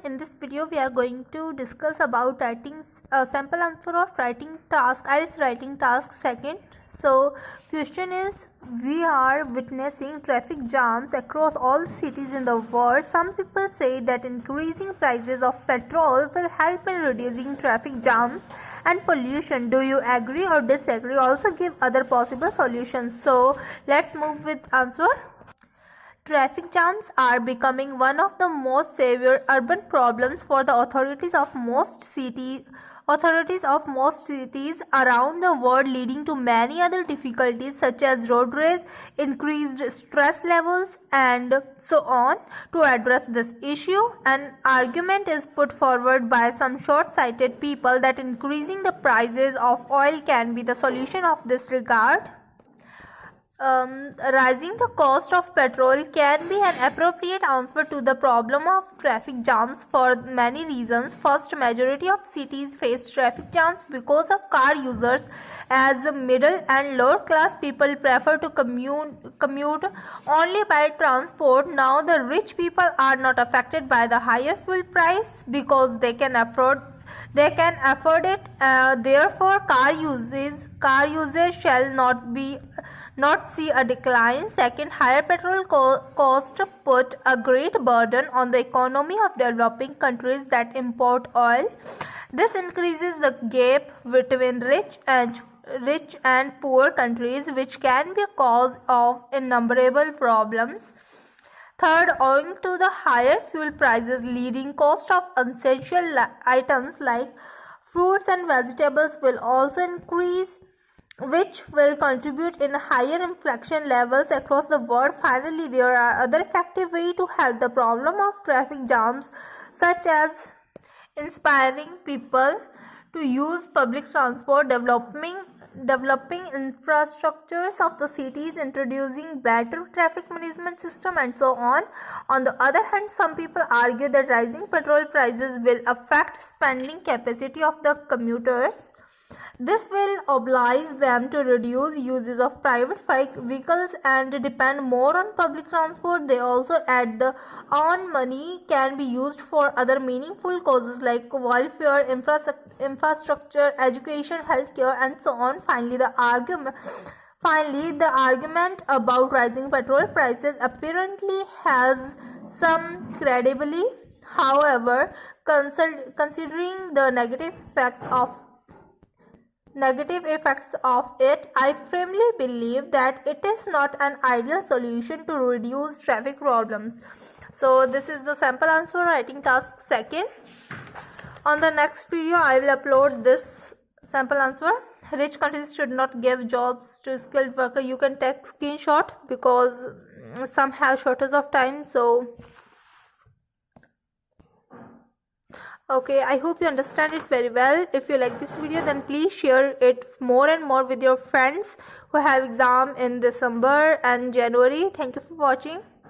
in this video we are going to discuss about writing sample answer of writing task, IELTS writing task second. So question is, we are witnessing traffic jams across all cities in the world. Some people say that increasing prices of petrol will help in reducing traffic jams and pollution. Do you agree or disagree? Also give other possible solutions. So let's move with answer. Traffic jams are becoming one of the most severe urban problems for the authorities of most cities around the world, leading to many other difficulties such as road rage, increased stress levels, and so on. To address this issue, an argument is put forward by some short-sighted people that increasing the prices of oil can be the solution of this regard. Rising the cost of petrol can be an appropriate answer to the problem of traffic jams for many reasons. First, majority of cities face traffic jams because of car users. As middle and lower class people prefer to commute only by transport. Now the rich people are not affected by the higher fuel price because they can afford it. Therefore, car usage shall not see a decline. Second, higher petrol cost put a great burden on the economy of developing countries that import oil. This increases the gap between rich and poor countries, which can be a cause of innumerable problems. Third, owing to the higher fuel prices, leading cost of essential items like fruits and vegetables will also increase, which will contribute in higher inflation levels across the world. Finally, there are other effective ways to help the problem of traffic jams, such as inspiring people to use public transport, developing infrastructures of the cities, introducing better traffic management system, and so on. On the other hand, some people argue that rising petrol prices will affect spending capacity of the commuters. This will oblige them to reduce uses of private vehicles and depend more on public transport. They also add the earned money can be used for other meaningful causes like welfare, infrastructure, education, healthcare, and so on. Finally, the argument about rising petrol prices apparently has some credibility. However, considering the negative effects of it, I firmly believe that it is not an ideal solution to reduce traffic problems. So this is the sample answer writing task second. On the next video, I will upload this sample answer. Rich countries should not give jobs to skilled worker. You can take screenshot because some have shortage of time. So okay, I hope you understand it very well. If you like this video, then please share it more and more with your friends who have exam in December and January. Thank you for watching.